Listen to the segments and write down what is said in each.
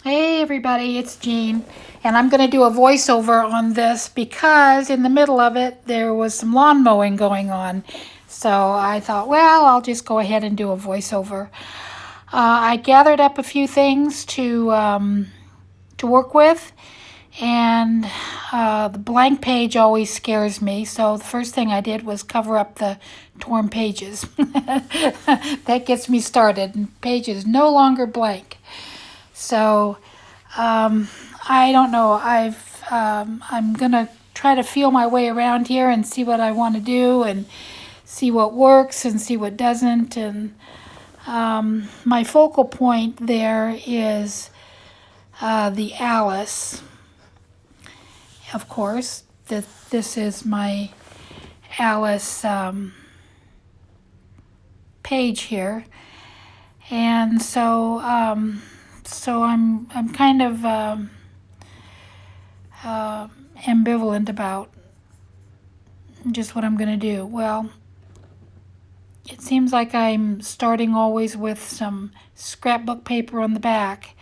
Hey everybody, it's Jeanne, and I'm going to do a voiceover on this because in the middle of it there was some lawn mowing going on. So I thought, well, I'll just go ahead and do a voiceover. I gathered up a few things to work with, and the blank page always scares me. So the first thing I did was cover up the torn pages. That gets me started. Pages no longer blank. So, I don't know. I'm gonna try to feel my way around here and see what I want to do and see what works and see what doesn't. And my focal point there is the Alice. Of course, this is my Alice page here, and so. So I'm kind of ambivalent about just what I'm going to do. Well, it seems like I'm starting always with some scrapbook paper on the back.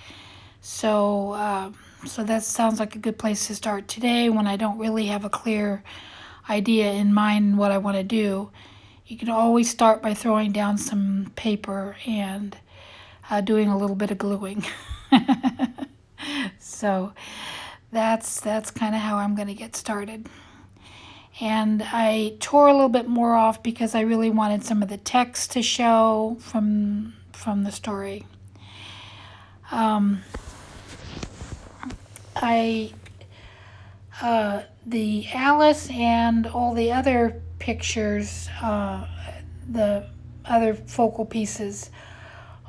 So so that sounds like a good place to start today when I don't really have a clear idea in mind what I want to do. You can always start by throwing down some paper and doing a little bit of gluing. So that's kind of how I'm going to get started. And I tore a little bit more off because I really wanted some of the text to show from the story. The Alice and all the other pictures, the other focal pieces,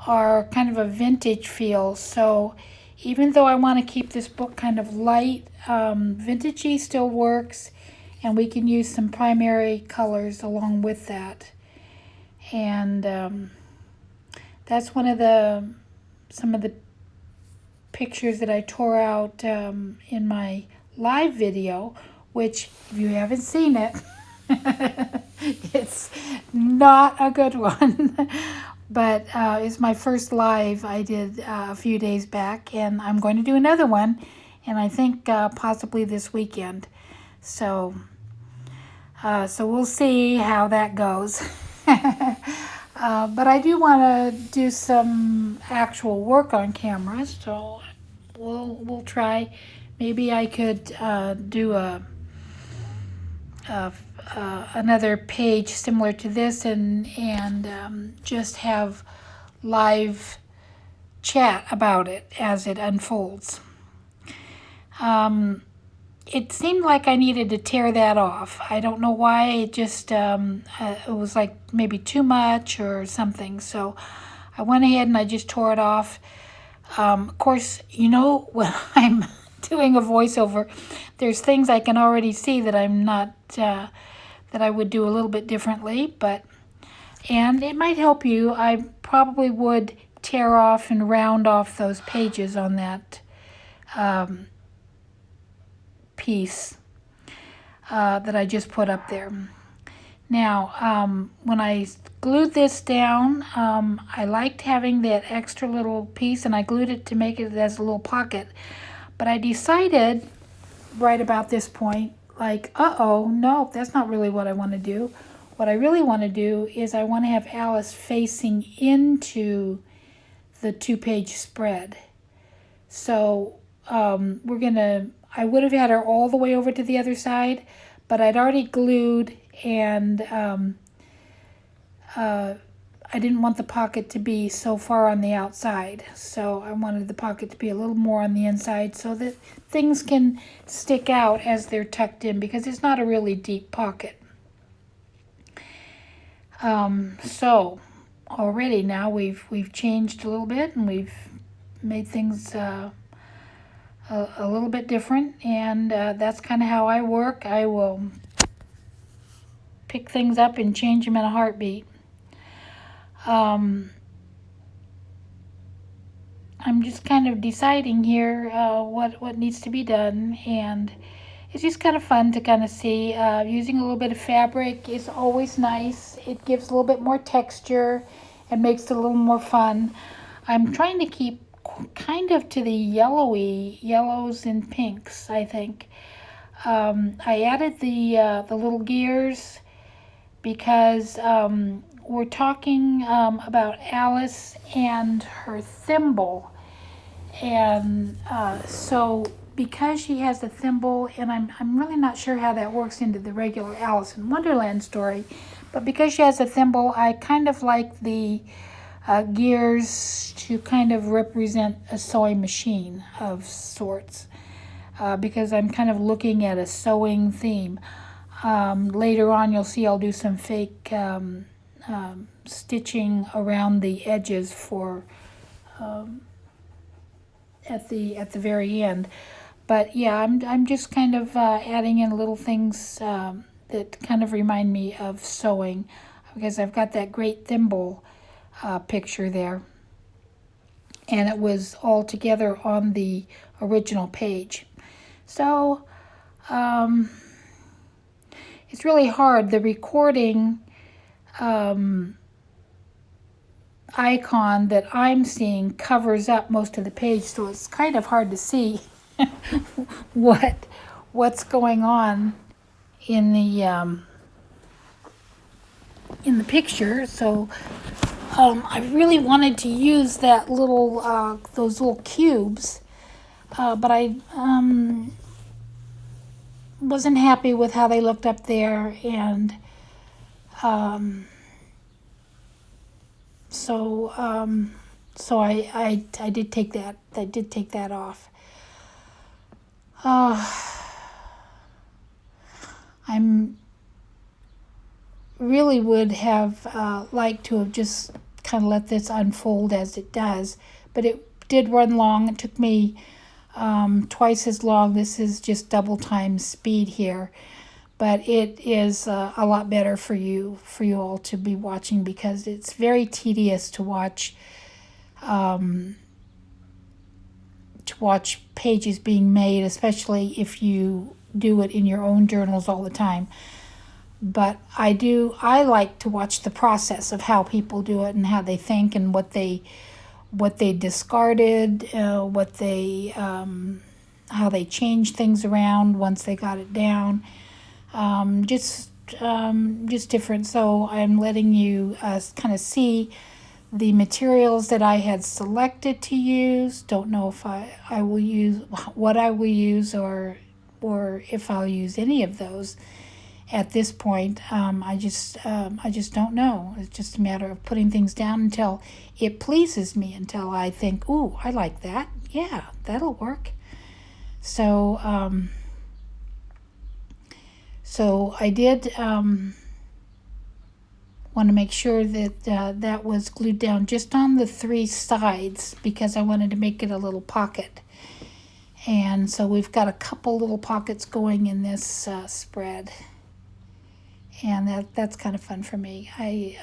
are kind of a vintage feel. So even though I want to keep this book kind of light, vintagey still works, and we can use some primary colors along with that. And that's some of the pictures that I tore out in my live video, which if you haven't seen it, it's not a good one. But it's my first live I did a few days back, and I'm going to do another one, and I think possibly this weekend. So we'll see how that goes. But I do want to do some actual work on camera, so we'll try. Maybe I could do another page similar to this and just have live chat about it as it unfolds. It seemed like I needed to tear that off. I don't know why. It just it was like maybe too much or something. So I went ahead and I just tore it off. Of course, you know, when I'm doing a voiceover, there's things I can already see that I'm not that I would do a little bit differently, and it might help you. I probably would tear off and round off those pages on that piece that I just put up there. Now, when I glued this down, I liked having that extra little piece, and I glued it to make it as a little pocket. But I decided right about this point, like, no, that's not really what I want to do. What I really want to do is I want to have Alice facing into the 2-page spread. So I would have had her all the way over to the other side, but I'd already glued, and I didn't want the pocket to be so far on the outside. So I wanted the pocket to be a little more on the inside so that things can stick out as they're tucked in, because it's not a really deep pocket. So already now we've changed a little bit, and we've made things a little bit different, and that's kind of how I work. I will pick things up and change them in a heartbeat. I'm just kind of deciding here what needs to be done, and it's just kind of fun to kind of see. Using a little bit of fabric is always nice. It gives a little bit more texture and makes it a little more fun. I'm trying to keep kind of to the yellows and pinks, I think. I added the little gears because we're talking about Alice and her thimble. And so because she has a thimble, and I'm really not sure how that works into the regular Alice in Wonderland story, but because she has a thimble, I kind of like the gears to kind of represent a sewing machine of sorts, because I'm kind of looking at a sewing theme. Later on, you'll see I'll do some fake stitching around the edges for at the very end. But yeah, I'm just kind of adding in little things that kind of remind me of sewing, because I've got that great thimble picture there, and it was all together on the original page. So it's really hard. The recording icon that I'm seeing covers up most of the page, so it's kind of hard to see what's going on in the picture. So I really wanted to use that little those little cubes, but I wasn't happy with how they looked up there, and so I did take that off. I'm really would have liked to have just kind of let this unfold as it does, but it did run long. It took me twice as long. This is just double time speed here, but it is a lot better for you all to be watching, because it's very tedious to watch pages being made, especially if you do it in your own journals all the time. But I like to watch the process of how people do it and how they think and what they discarded, how they changed things around once they got it down. Just different. So I'm letting you kind of see the materials that I had selected to use. Don't know if I will use what I will use, or if I'll use any of those at this point. I just don't know. It's just a matter of putting things down until it pleases me, until I think, ooh, I like that. Yeah, that'll work. So I did want to make sure that that was glued down just on the 3 sides, because I wanted to make it a little pocket. And so we've got a couple little pockets going in this spread. And that's kind of fun for me. I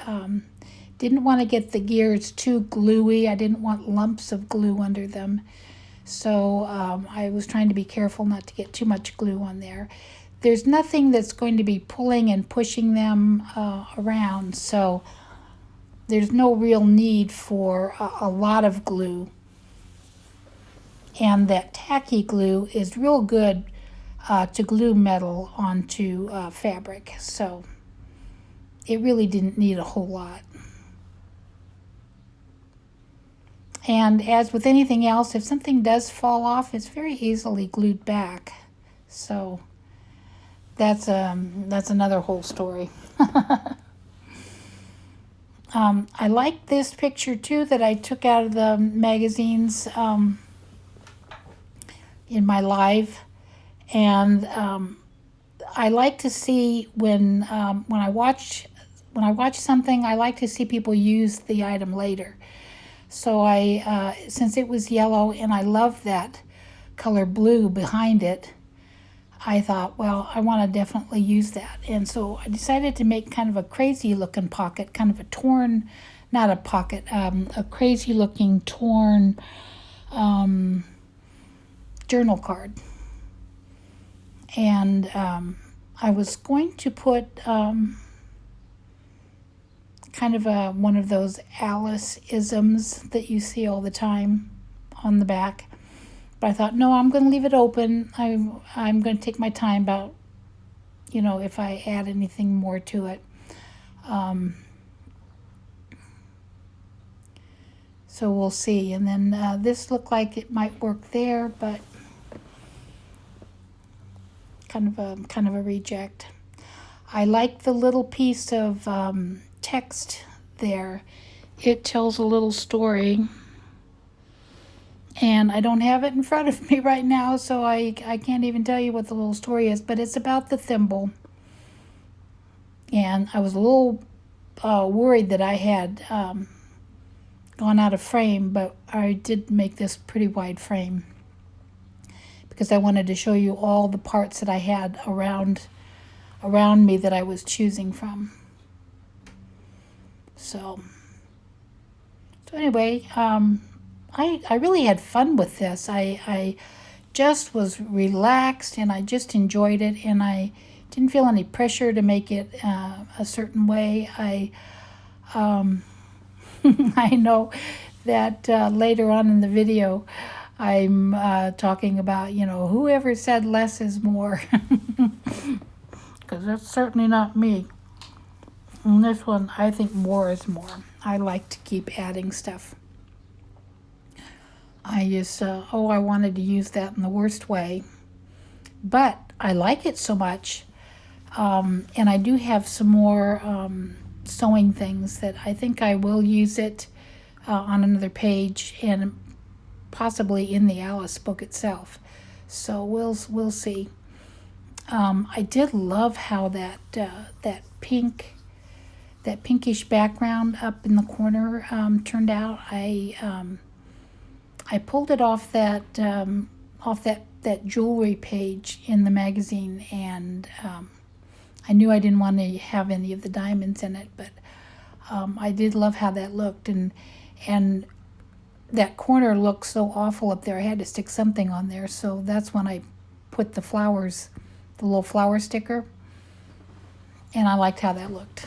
didn't want to get the gears too gluey. I didn't want lumps of glue under them. So I was trying to be careful not to get too much glue on there. There's nothing that's going to be pulling and pushing them around, so there's no real need for a lot of glue. And that tacky glue is real good to glue metal onto fabric, so it really didn't need a whole lot. And as with anything else, if something does fall off, it's very easily glued back. So that's another whole story. I like this picture too that I took out of the magazines in my live, and I like to see when I watch something, I like to see people use the item later. So I since it was yellow and I love that color blue behind it, I thought, well, I want to definitely use that. And so I decided to make kind of a crazy looking pocket, kind of a torn, not a pocket, a crazy looking torn journal card. And I was going to put kind of one of those Alice isms that you see all the time on the back. But I thought, no, I'm going to leave it open. I'm going to take my time about, if I add anything more to it. So we'll see. And then this looked like it might work there, but kind of a reject. I like the little piece of text there. It tells a little story. And I don't have it in front of me right now, so I can't even tell you what the little story is, but it's about the thimble. And I was a little worried that I had gone out of frame, but I did make this pretty wide frame because I wanted to show you all the parts that I had around me that I was choosing from. So anyway, I really had fun with this. I just was relaxed and I just enjoyed it, and I didn't feel any pressure to make it a certain way. I know that later on in the video I'm talking about, whoever said less is more, because that's certainly not me. And this one, I think more is more. I like to keep adding stuff. I just, I wanted to use that in the worst way. But I like it so much. And I do have some more sewing things that I think I will use it on another page and possibly in the Alice book itself. So we'll see. I did love how that pinkish background up in the corner turned out. I pulled it off that jewelry page in the magazine, and I knew I didn't want to have any of the diamonds in it, but I did love how that looked, and that corner looked so awful up there. I had to stick something on there, so that's when I put the flowers, the little flower sticker, and I liked how that looked.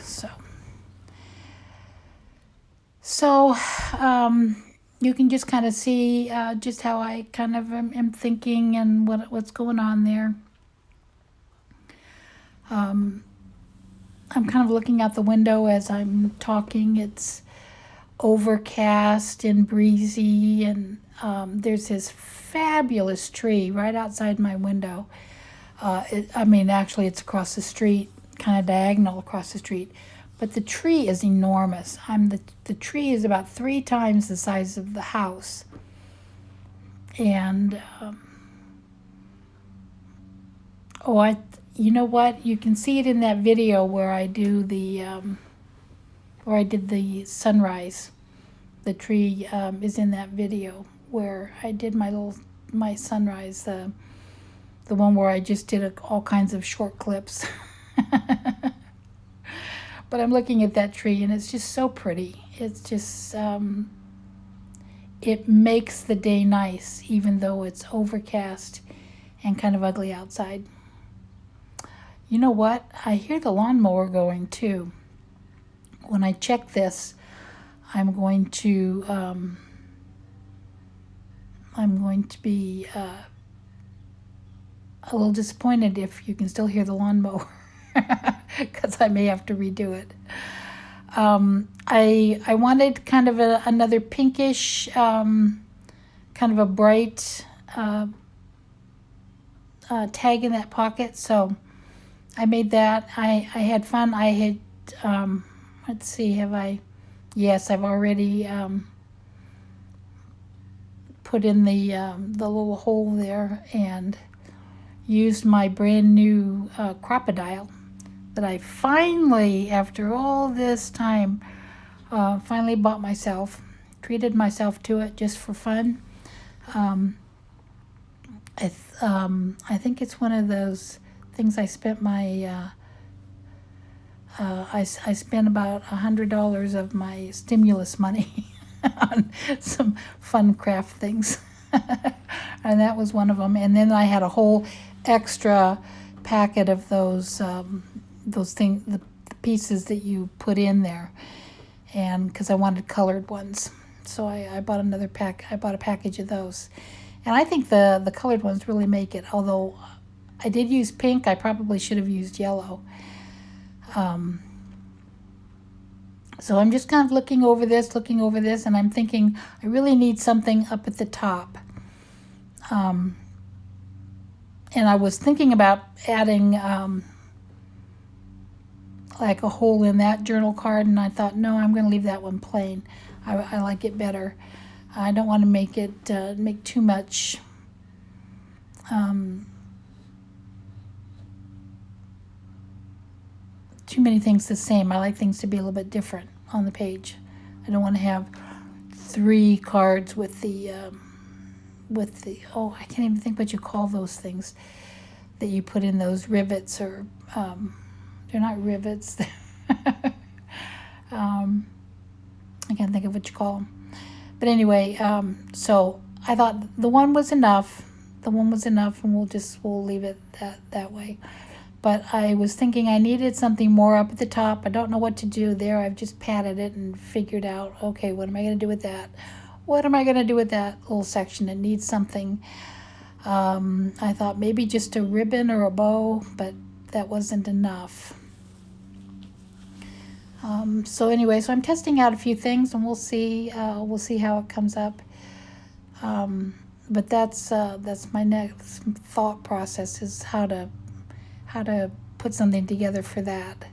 So you can just kind of see just how I kind of am thinking and what's going on there. I'm kind of looking out the window as I'm talking. It's overcast and breezy, and there's this fabulous tree right outside my window. Actually it's across the street, kind of diagonal across the street. But the tree is enormous. The tree is about 3 times the size of the house. And, you know what? You can see it in that video where I do where I did the sunrise. The tree is in that video where I did my sunrise, the one where I just did all kinds of short clips. But I'm looking at that tree, and it's just so pretty. It's just, it makes the day nice, even though it's overcast and kind of ugly outside. You know what? I hear the lawnmower going too. When I check this, I'm going to be a little disappointed if you can still hear the lawnmower. Because I may have to redo it. I wanted kind of another pinkish, kind of a bright tag in that pocket, so I made that. I had fun. I had, let's see, have I? Yes, I've already put in the little hole there and used my brand new crocodile that I finally, after all this time, finally bought myself. Treated myself to it just for fun. I think it's one of those things I spent my I spent about $100 of my stimulus money on some fun craft things. And that was one of them. And then I had a whole extra packet of those things, the pieces that you put in there, and because I wanted colored ones, so I bought another pack. I bought a package of those, and I think the colored ones really make it. Although I did use pink, I probably should have used yellow. So I'm just kind of looking over this, and I'm thinking I really need something up at the top. And I was thinking about adding like a hole in that journal card, and I thought, no, I'm going to leave that one plain. I like it better. I don't want to make it make too much too many things the same. I like things to be a little bit different on the page. I don't want to have 3 cards with the oh, I can't even think what you call those things that you put in those rivets, or they're not rivets. I can't think of what you call them. But anyway, so I thought the one was enough. The one was enough, and we'll leave it that way. But I was thinking I needed something more up at the top. I don't know what to do there. I've just patted it and figured out, okay, what am I going to do with that? What am I going to do with that little section? It needs something. I thought maybe just a ribbon or a bow, but that wasn't enough. So anyway, so I'm testing out a few things, and we'll see how it comes up. But that's my next thought process, is how to put something together for that.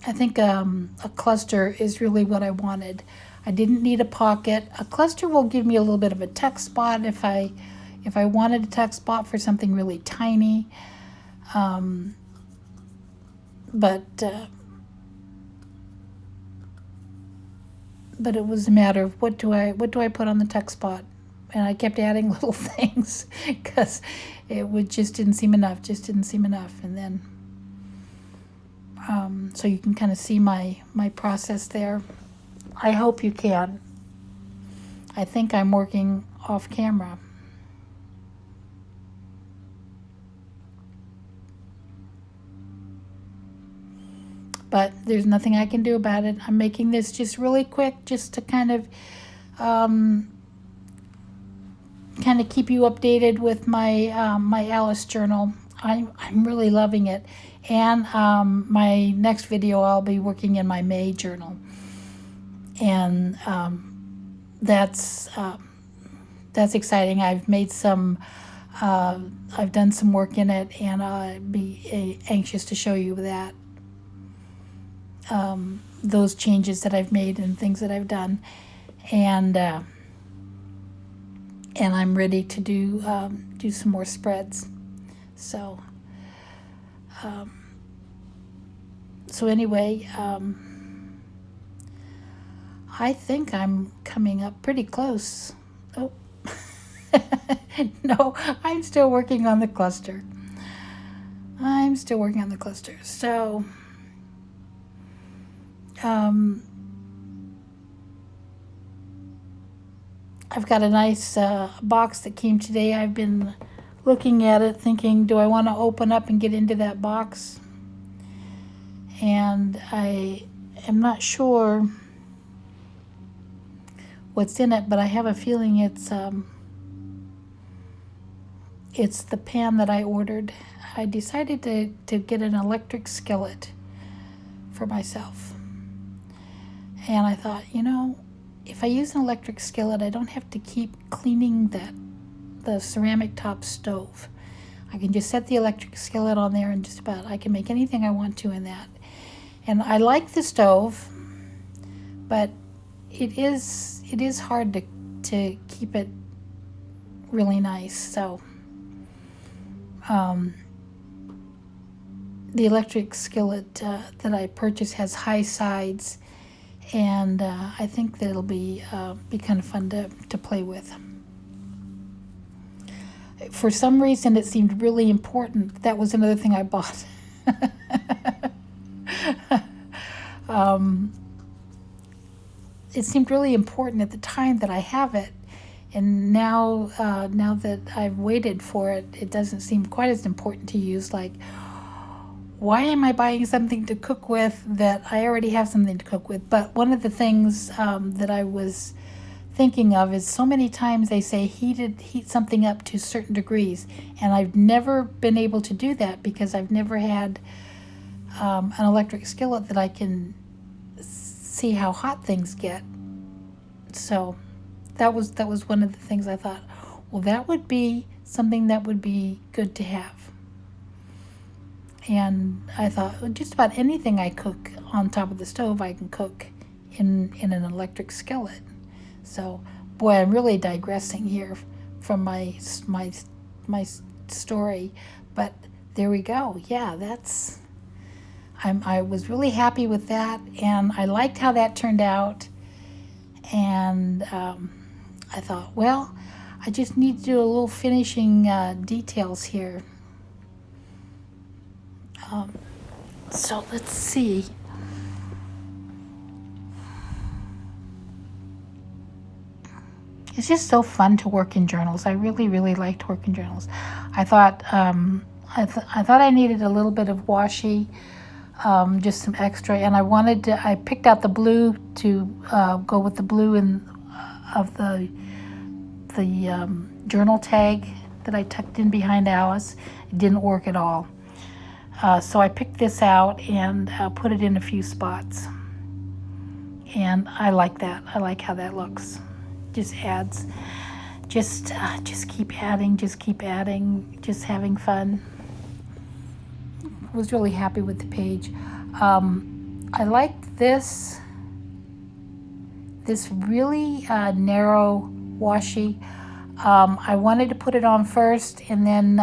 I think a cluster is really what I wanted. I didn't need a pocket. A cluster will give me a little bit of a tuck spot if I wanted a tuck spot for something really tiny. But it was a matter of what do I put on the tuck spot, and I kept adding little things because it just didn't seem enough. And then so you can kind of see my process there. I hope you can. I think I'm working off camera. But there's nothing I can do about it. I'm making this just really quick, just to kind of keep you updated with my my Alice journal. I'm really loving it. And my next video, I'll be working in my May journal, and that's exciting. I've made some. I've done some work in it, and I'd be anxious to show you that. Those changes that I've made and things that I've done, and I'm ready to do some more spreads. So anyway, I think I'm coming up pretty close. Oh, no, I'm still working on the cluster. So I've got a nice box that came today. I've been looking at it thinking, do I want to open up and get into that box? And I am not sure what's in it, but I have a feeling it's the pan that I ordered. I decided to get an electric skillet for myself. And I thought, if I use an electric skillet, I don't have to keep cleaning the ceramic top stove. I can just set the electric skillet on there, and just about I can make anything I want to in that. And I like the stove, but it is hard to keep it really nice. So the electric skillet that I purchased has high sides, and I think that it'll be kind of fun to play with. For some reason, it seemed really important. That was another thing I bought. it seemed really important at the time that I have it. And now, now that I've waited for it, it doesn't seem quite as important to use. Like, why am I buying something to cook with that I already have something to cook with? But one of the things that I was thinking of is so many times they say heat something up to certain degrees, and I've never been able to do that because I've never had an electric skillet that I can see how hot things get. So that was one of the things I thought, well, that would be something that would be good to have. And I thought, well, just about anything I cook on top of the stove, I can cook in an electric skillet. So, boy, I'm really digressing here from my story, but there we go. Yeah, I was really happy with that, and I liked how that turned out. And I thought, well, I just need to do a little finishing details here. So let's see. It's just so fun to work in journals. I really, really liked working journals. I thought I thought I needed a little bit of washi, just some extra, and I picked out the blue to go with the blue of the journal tag that I tucked in behind Alice. It didn't work at all. So I picked this out and put it in a few spots. And I like that. I like how that looks. Just adds, just keep adding, just having fun. I was really happy with the page. I liked this really narrow washi. I wanted to put it on first, and then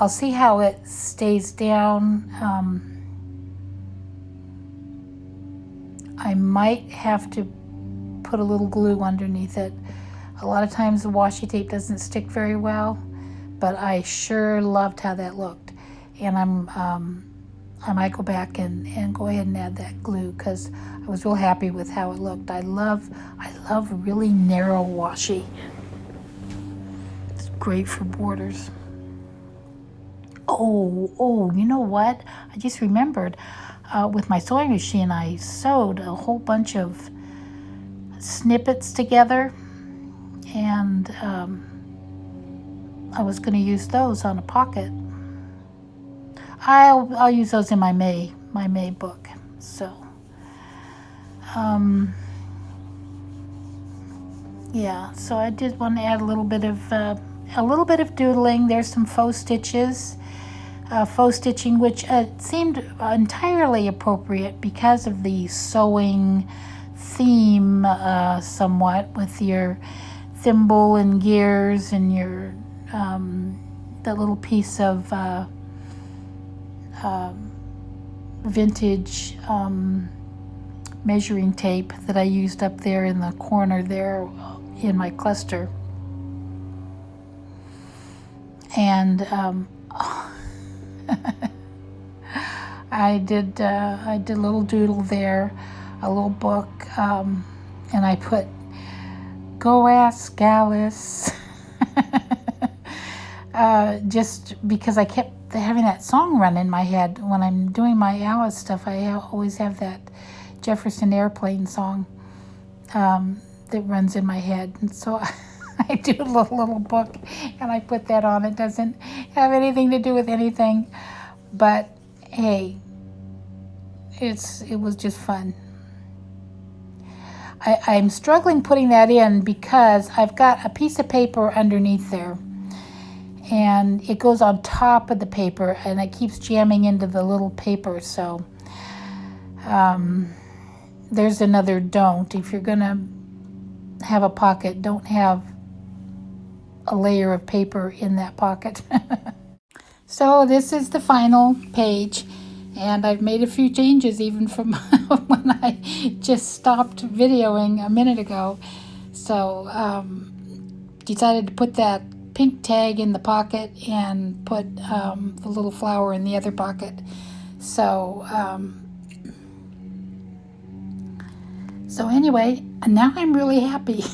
I'll see how it stays down. I might have to put a little glue underneath it. A lot of times the washi tape doesn't stick very well, but I sure loved how that looked. And I might go back and go ahead and add that glue because I was real happy with how it looked. I love really narrow washi. It's great for borders. Oh, you know what? I just remembered, with my sewing machine, I sewed a whole bunch of snippets together, and I was going to use those on a pocket. I'll use those in my May book. So, yeah. So I did want to add a little bit of doodling. There's some faux stitches. Faux stitching, which seemed entirely appropriate because of the sewing theme, somewhat, with your thimble and gears and your that little piece of vintage measuring tape that I used up there in the corner there in my cluster. And I did a little doodle there, a little book, and I put "Go Ask Alice," just because I kept having that song run in my head when I'm doing my Alice stuff. I always have that Jefferson Airplane song that runs in my head, and so I do a little book and I put that on. It doesn't have anything to do with anything, but hey, it was just fun. I'm struggling putting that in because I've got a piece of paper underneath there, and it goes on top of the paper, and it keeps jamming into the little paper. So there's another don't. If you're gonna have a pocket, don't have a layer of paper in that pocket. So this is the final page, and I've made a few changes even from when I just stopped videoing a minute ago. So decided to put that pink tag in the pocket and put the little flower in the other So anyway, now I'm really happy.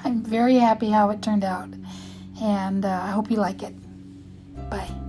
I'm very happy how it turned out. And I hope you like it. Bye.